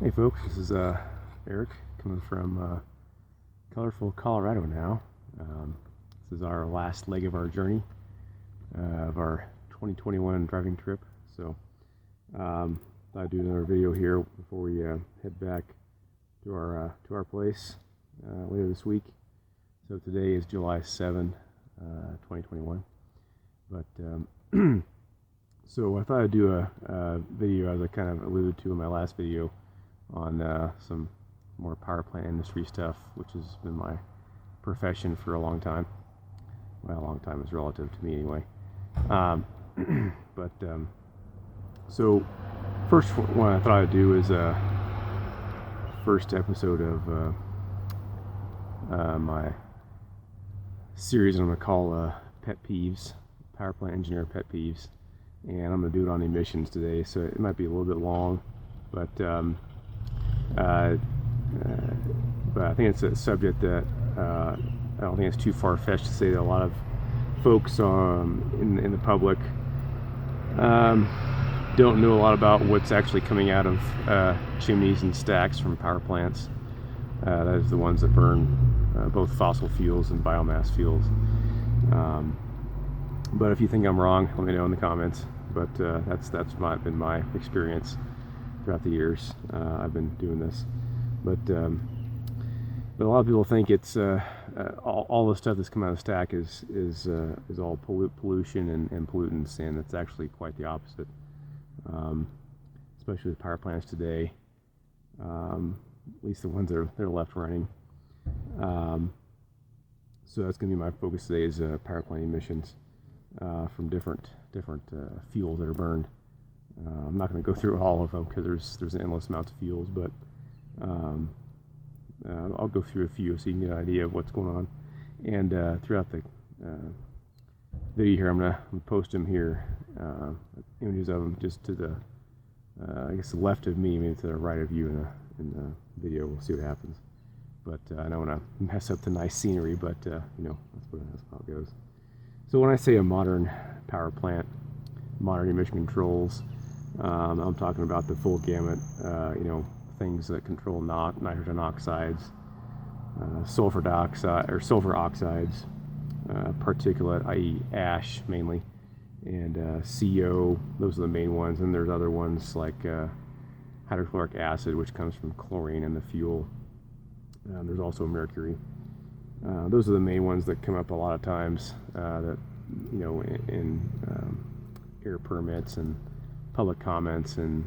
Hey folks, this is Eric coming from colorful Colorado now. This is our last leg of our journey of our 2021 driving trip. So I'll do another video here before we head back to our place later this week. So today is July 7, 2021. But so I thought I'd do a video, as I kind of alluded to in my last video, on some more power plant industry stuff, which has been my profession for a long time. Well, a long time is relative to me anyway. So first one I thought I'd do is first episode of my series I'm going to call Pet Peeves, Power Plant Engineer Pet Peeves, and I'm going to do it on emissions today, so it might be a little bit long, but I think it's a subject that I don't think it's too far-fetched to say that a lot of folks in the public don't know a lot about what's actually coming out of chimneys and stacks from power plants. That is the ones that burn both fossil fuels and biomass fuels. But if you think I'm wrong, let me know in the comments. But that's been my experience throughout the years I've been doing this. But a lot of people think it's all the stuff that's come out of the stack is all pollution and pollutants, and it's actually quite the opposite. Especially with power plants today, at least the ones that are left running. So that's going to be my focus today, is power plant emissions from different fuels that are burned. I'm not going to go through all of them because there's an endless amount of fuels, but I'll go through a few so you can get an idea of what's going on. And throughout the video here, I'm gonna post them here, images of them just to the I guess the left of me, maybe to the right of you in the video. We'll see what happens. But I don't want to mess up the nice scenery, but that's how it goes. So when I say a modern power plant, modern emission controls, I'm talking about the full gamut, things that control nitrogen oxides, sulfur dioxide or sulfur oxides, particulate, i.e. ash mainly, and CO. Those are the main ones. And there's other ones like hydrochloric acid, which comes from chlorine in the fuel. There's also mercury. Those are the main ones that come up a lot of times that in air permits and public comments and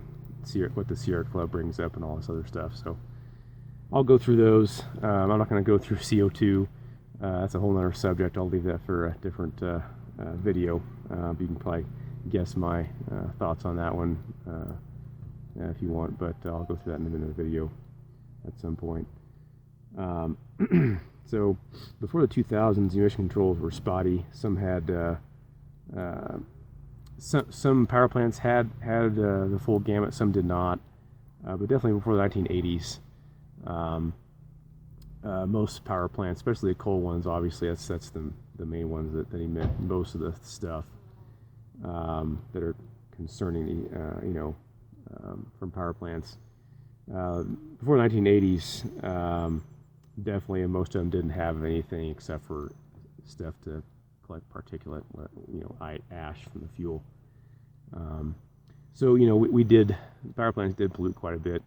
what the Sierra Club brings up and all this other stuff. So I'll go through those. I'm not going to go through CO2. That's a whole other subject. I'll leave that for a different video. You can probably guess my thoughts on that one if you want, but I'll go through that in another video at some point. So before the 2000s, emission controls were spotty. Some had some power plants had the full gamut, some did not, but definitely before the 1980s, most power plants, especially the coal ones, obviously that's the main ones that emit most of the stuff that are concerning from power plants. Before the 1980s, definitely most of them didn't have anything except for stuff to collect particulate, ash from the fuel. So power plants did pollute quite a bit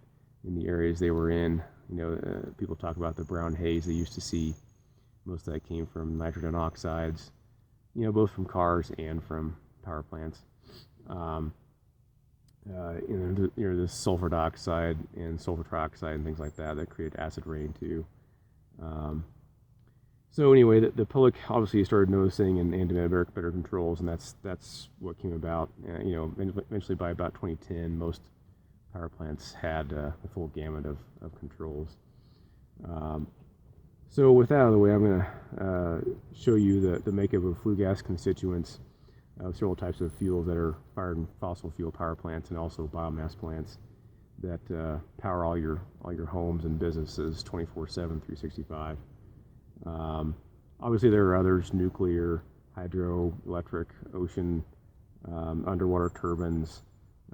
in the areas they were in. People talk about the brown haze they used to see. Most of that came from nitrogen oxides, both from cars and from power plants. There's sulfur dioxide and sulfur trioxide and things like that create acid rain too. So anyway, the public obviously started noticing and demanded better controls, and that's what came about. Eventually by about 2010, most power plants had the full gamut of controls. So with that out of the way, I'm going to show you the makeup of flue gas constituents of several types of fuels that are fired in fossil fuel power plants and also biomass plants that power all your homes and businesses 24/7, 365. Obviously there are others: nuclear, hydroelectric, ocean, underwater turbines,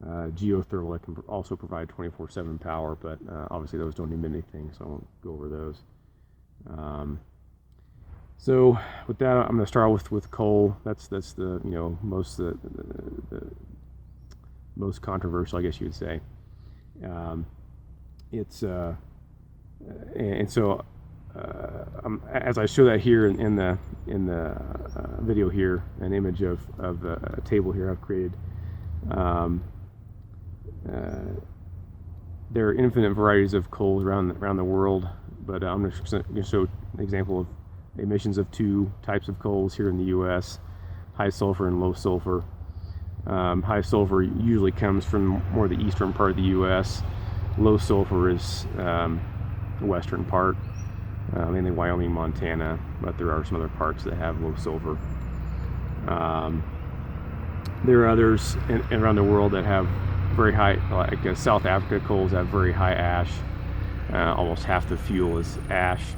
geothermal that can also provide 24/7 power, but obviously those don't emit anything, so I won't go over those. So with that, I'm going to start with coal. That's the most most controversial, I guess you would say. It's and so as I show that here in the video here, an image of a table here I've created. There are infinite varieties of coals around the world, but I'm just going to show an example of emissions of two types of coals here in the U.S.: high sulfur and low sulfur. High sulfur usually comes from more the eastern part of the U.S. Low sulfur is the western part, mainly Wyoming, Montana, but there are some other parts that have low sulfur. There are others around the world that have very high, like South Africa coals have very high ash. Almost half the fuel is ash.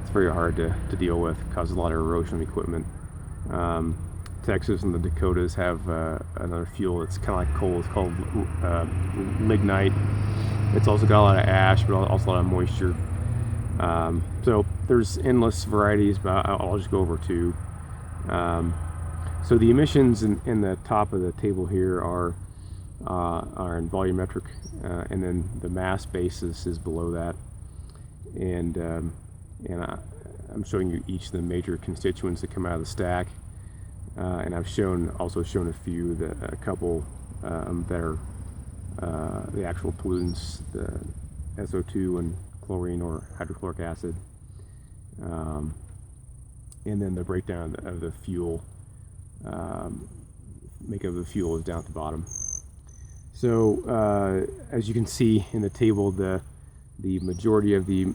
It's very hard to deal with, causes a lot of erosion of equipment. Texas and the Dakotas have another fuel that's kind of like coal. It's called lignite. It's also got a lot of ash, but also a lot of moisture. So there's endless varieties, but I'll just go over two. So the emissions in the top of the table here are in volumetric, and then the mass basis is below that. And I'm showing you each of the major constituents that come out of the stack. And I've also shown a few, a couple that are the actual pollutants, the SO2 and chlorine or hydrochloric acid, and then the breakdown of the fuel. Makeup of the fuel is down at the bottom. So as you can see in the table, the majority of the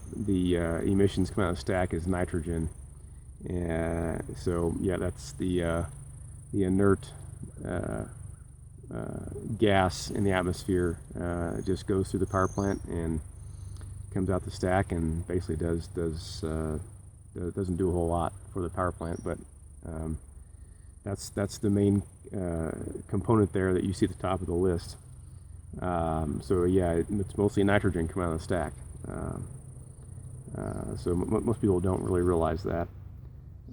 emissions coming out of the stack is nitrogen. So yeah, that's the inert gas in the atmosphere. It just goes through the power plant and comes out the stack, and basically doesn't do a whole lot for the power plant. But that's the main component there that you see at the top of the list. So yeah, it's mostly nitrogen coming out of the stack. So most people don't really realize that.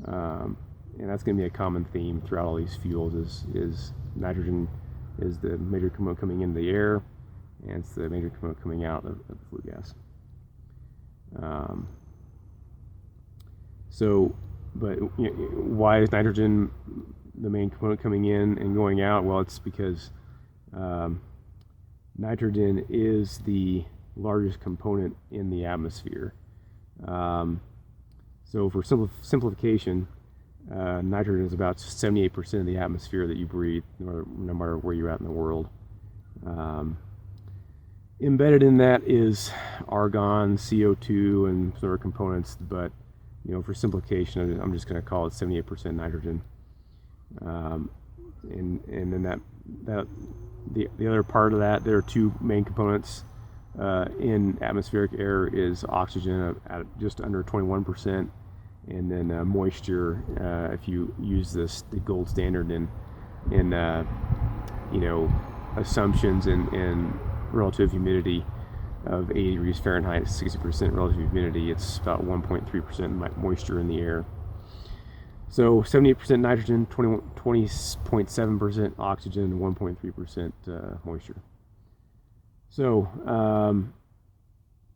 And that's going to be a common theme throughout all these fuels is nitrogen is the major component coming into the air, and it's the major component coming out of the flue gas. But why is nitrogen the main component coming in and going out? Well, it's because nitrogen is the largest component in the atmosphere. So for simplification, nitrogen is about 78% of the atmosphere that you breathe, no matter where you're at in the world. Embedded in that is argon, CO2, and some other components, but for simplification, I'm just going to call it 78% nitrogen. And then the other part of that, there are two main components in atmospheric air is oxygen at just under 21%, and then moisture. If you use the gold standard in assumptions and relative humidity of 80 degrees Fahrenheit, 60% relative humidity, it's about 1.3% moisture in the air. So 78% nitrogen, 20.7% oxygen, and 1.3% moisture. So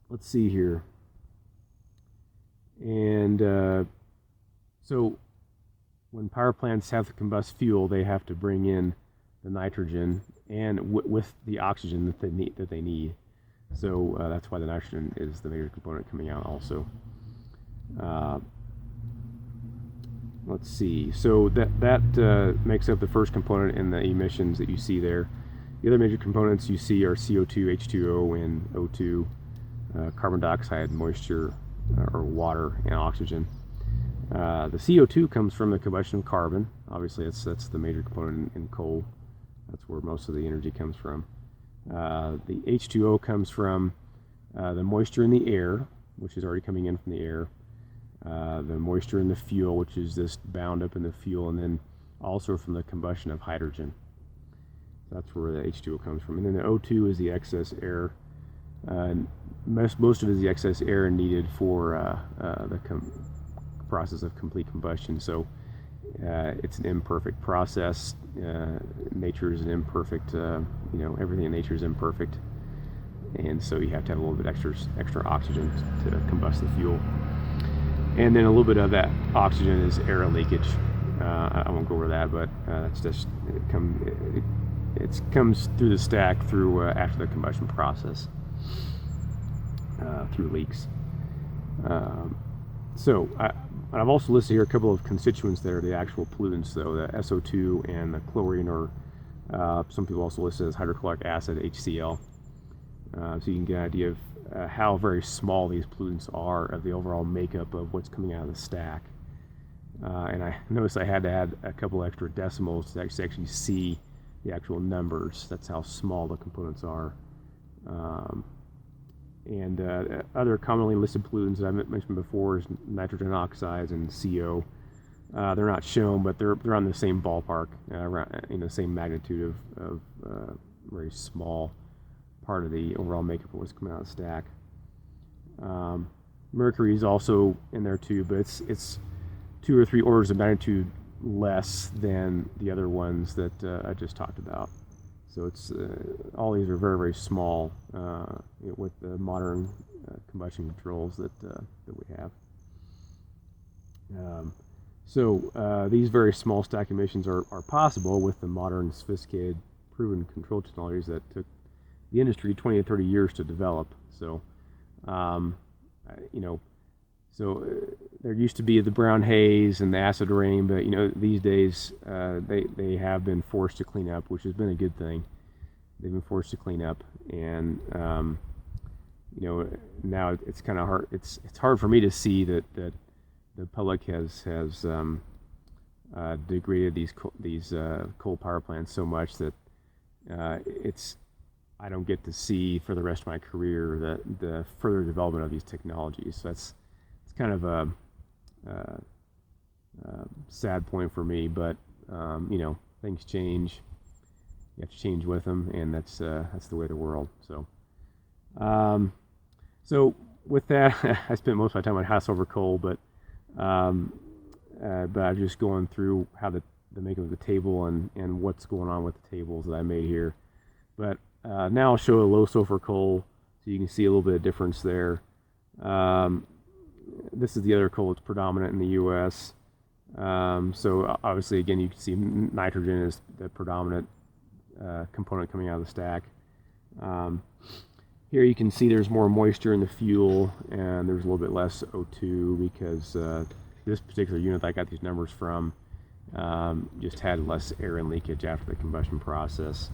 let's see here. And so when power plants have to combust fuel, they have to bring in the nitrogen and with the oxygen that they need. So that's why the nitrogen is the major component coming out also. Let's see. So that makes up the first component in the emissions that you see there. The other major components you see are CO2, H2O, and O2, carbon dioxide, moisture, or water, and oxygen. The CO2 comes from the combustion of carbon. Obviously, that's the major component in coal. That's where most of the energy comes from. The H2O comes from the moisture in the air, which is already coming in from the air. The moisture in the fuel, which is just bound up in the fuel, and then also from the combustion of hydrogen. That's where the H2O comes from. And then the O2 is the excess air. Most of it is the excess air needed for the process of complete combustion. So it's an imperfect process. Nature is an imperfect, everything in nature is imperfect. And so you have to have a little bit extra oxygen to combust the fuel. And then a little bit of that oxygen is air leakage. I won't go over that, but that's just it comes through the stack through after the combustion process through leaks. So I've also listed here a couple of constituents that are the actual pollutants, though, the SO2 and the chlorine, or some people also list it as hydrochloric acid, HCl. So you can get an idea of how very small these pollutants are of the overall makeup of what's coming out of the stack. And I noticed I had to add a couple extra decimals to actually see the actual numbers. That's how small the components are. And other commonly listed pollutants that I mentioned before is nitrogen oxides and CO. They're not shown, but they're on the same ballpark, in the same magnitude of very small part of the overall makeup of what's coming out of the stack. Mercury is also in there too, but it's 2 or 3 orders of magnitude less than the other ones that I just talked about. So it's all these are very, very small with the modern combustion controls that we have. So these very small stack emissions are possible with the modern, sophisticated, proven control technologies that took the industry 20 to 30 years to develop. So, there used to be the brown haze and the acid rain, but these days they have been forced to clean up, which has been a good thing. They've been forced to clean up, and now it's kind of hard. It's hard for me to see that the public has degraded these coal power plants so much that I don't get to see for the rest of my career the further development of these technologies. So it's kind of a sad point for me, but things change. You have to change with them, and that's the way of the world. So, so with that, I spent most of my time on Sulfur Coal, but I'm just going through how the makeup of the table and what's going on with the tables that I made here. But now I'll show a low sulfur coal, so you can see a little bit of difference there. This is the other coal that's predominant in the U.S. So obviously, again, you can see nitrogen is the predominant component coming out of the stack. Here you can see there's more moisture in the fuel, and there's a little bit less O2 because this particular unit that I got these numbers from just had less air and leakage after the combustion process.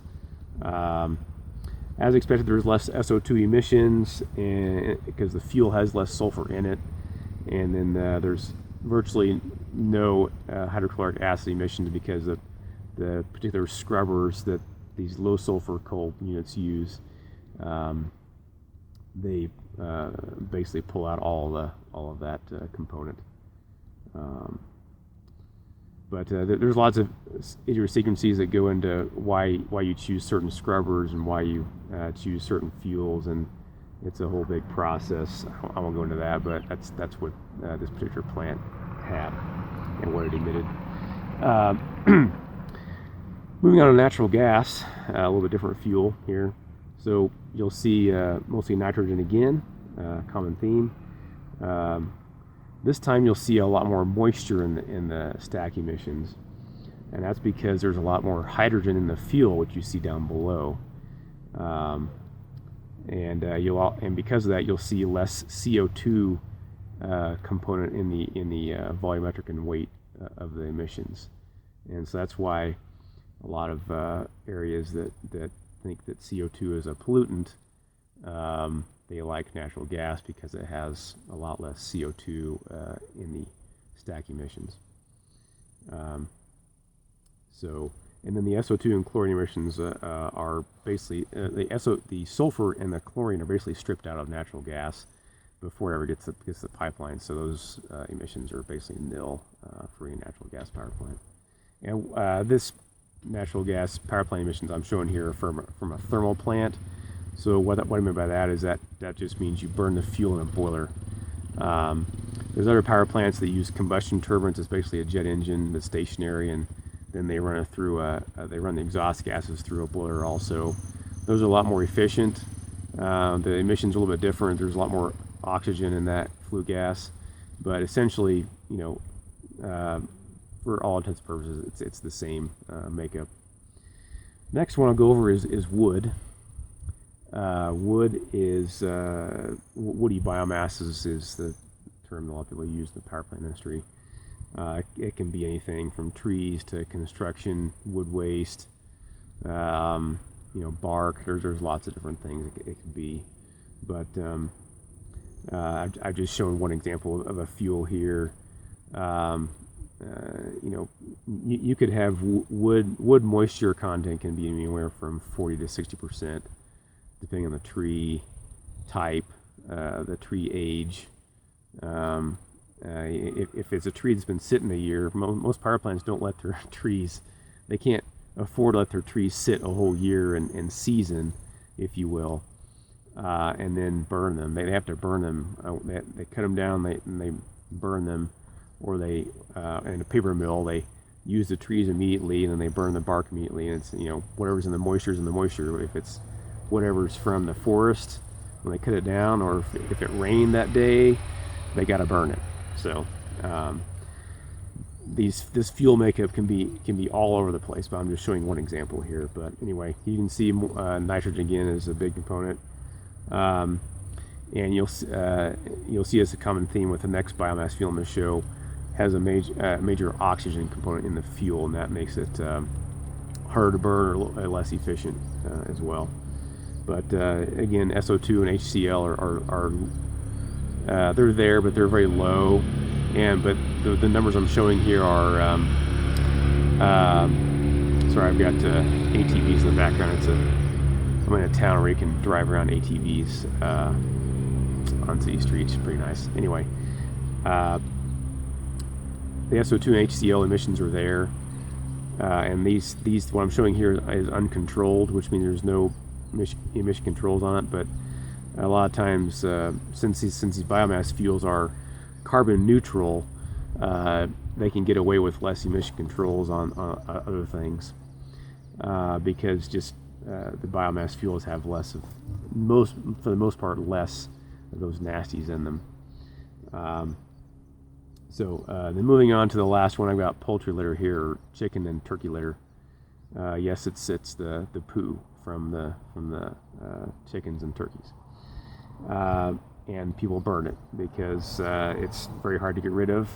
As expected, there's less SO2 emissions because the fuel has less sulfur in it, and then there's virtually no hydrochloric acid emissions because of the particular scrubbers that these low sulfur coal units use. They basically pull out all of that component. But there's lots of idiosyncrasies that go into why you choose certain scrubbers and why you choose certain fuels, and it's a whole big process. I won't go into that, but that's what this particular plant had and what it emitted. Moving on to natural gas, a little bit different fuel here. So you'll see mostly nitrogen again, common theme. This time you'll see a lot more moisture in the stack emissions, and that's because there's a lot more hydrogen in the fuel, which you see down below. And because of that, you'll see less CO2 component in the volumetric and weight of the emissions, and so that's why a lot of areas that think that CO2 is a pollutant, they like natural gas because it has a lot less CO2 in the stack emissions. And then the SO2 and chlorine emissions are basically the sulfur and the chlorine are basically stripped out of natural gas before it ever gets to the pipeline. So those emissions are basically nil for a natural gas power plant. And this natural gas power plant emissions I'm showing here are from a thermal plant. So what I mean by that is that just means you burn the fuel in a boiler. There's other power plants that use combustion turbines. It's basically a jet engine that's stationary, and then they run it through they run the exhaust gases through a boiler also. Those are a lot more efficient. The emissions are a little bit different. There's a lot more oxygen in that flue gas, but essentially, for all intents and purposes, it's the same makeup. Next one I'll go over is wood. Wood is woody biomass is the term a lot of people use in the power plant industry. It can be anything from trees to construction, wood waste, bark. There's lots of different things it could be. But I've just shown one example of a fuel here. You could have wood moisture content can be anywhere from 40 to 60%, depending on the tree type, the tree age. If it's a tree that's been sitting a year, most power plants don't let their trees, they can't afford to let their trees sit a whole year and season, if you will, and then burn them. They have to burn them. They cut them down, and they burn them, or they, in a paper mill, they use the trees immediately, and then they burn the bark immediately. And it's, whatever's in the moisture is in the moisture. If it's whatever's from the forest, when they cut it down, or if it rained that day, they got to burn it. So this fuel makeup can be all over the place, but I'm just showing one example here. But anyway, you can see nitrogen again is a big component, and you'll see as a common theme with the next biomass fuel in the show has a major oxygen component in the fuel, and that makes it harder to burn or less efficient as well. But again, SO2 and HCl are they're there, but they're very low. But the numbers I'm showing here are sorry, I've got ATVs in the background. I'm in a town where you can drive around ATVs on city streets. Pretty nice. Anyway, the SO2 and HCl emissions are there, and these what I'm showing here is uncontrolled, which means there's no emission controls on it. But a lot of times, since these biomass fuels are carbon neutral, they can get away with less emission controls on other things, because just the biomass fuels have less of for the most part, less of those nasties in them. Then moving on to the last one, I've got poultry litter here, chicken and turkey litter. Yes, it's the poo from the chickens and turkeys. And people burn it because it's very hard to get rid of.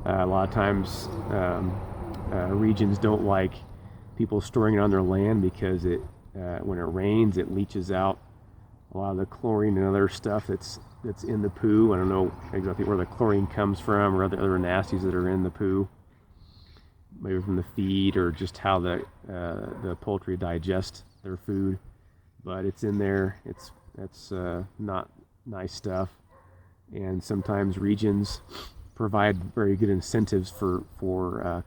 A lot of times regions don't like people storing it on their land because when it rains, it leaches out a lot of the chlorine and other stuff that's in the poo. I don't know exactly where the chlorine comes from, or other nasties that are in the poo, maybe from the feed or just how the poultry digest their food. But it's in there. It's not nice stuff, and sometimes regions provide very good incentives for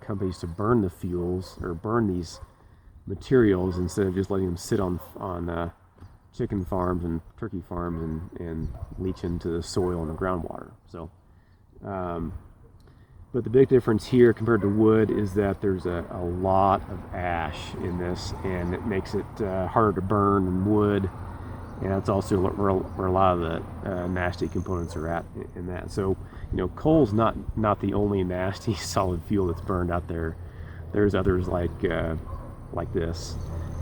companies to burn the fuels or burn these materials instead of just letting them sit on chicken farms and turkey farms and leach into the soil and the groundwater. So, but the big difference here compared to wood is that there's a lot of ash in this, and it makes it harder to burn than wood. And that's also where a lot of the nasty components are at in that. So, coal's not the only nasty solid fuel that's burned out there. There's others like this,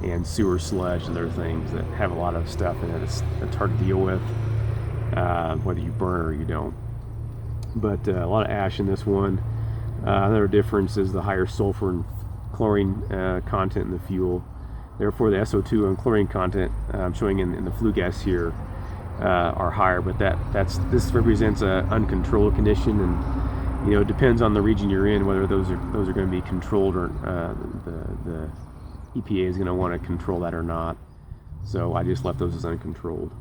and sewer sludge and other things that have a lot of stuff in it that's hard to deal with, whether you burn or you don't. But a lot of ash in this one. Another difference is the higher sulfur and chlorine content in the fuel. Therefore, the SO2 and chlorine content I'm showing in the flue gas here are higher, but this represents an uncontrolled condition, and it depends on the region you're in whether those are going to be controlled, or the EPA is going to want to control that or not. So I just left those as uncontrolled.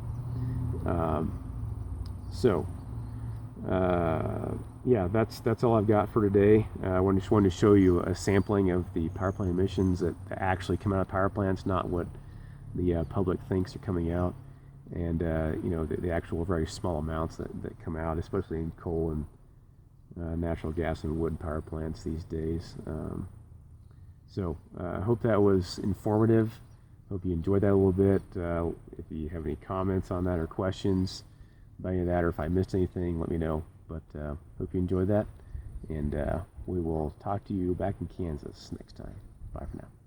yeah, that's all I've got for today. I just wanted to show you a sampling of the power plant emissions that actually come out of power plants, not what the public thinks are coming out, and the actual very small amounts that come out, especially in coal and natural gas and wood power plants these days. So I hope that was informative. Hope you enjoyed that a little bit. If you have any comments on that or questions about any of that, or if I missed anything, let me know. But hope you enjoyed that, and we will talk to you back in Kansas next time. Bye for now.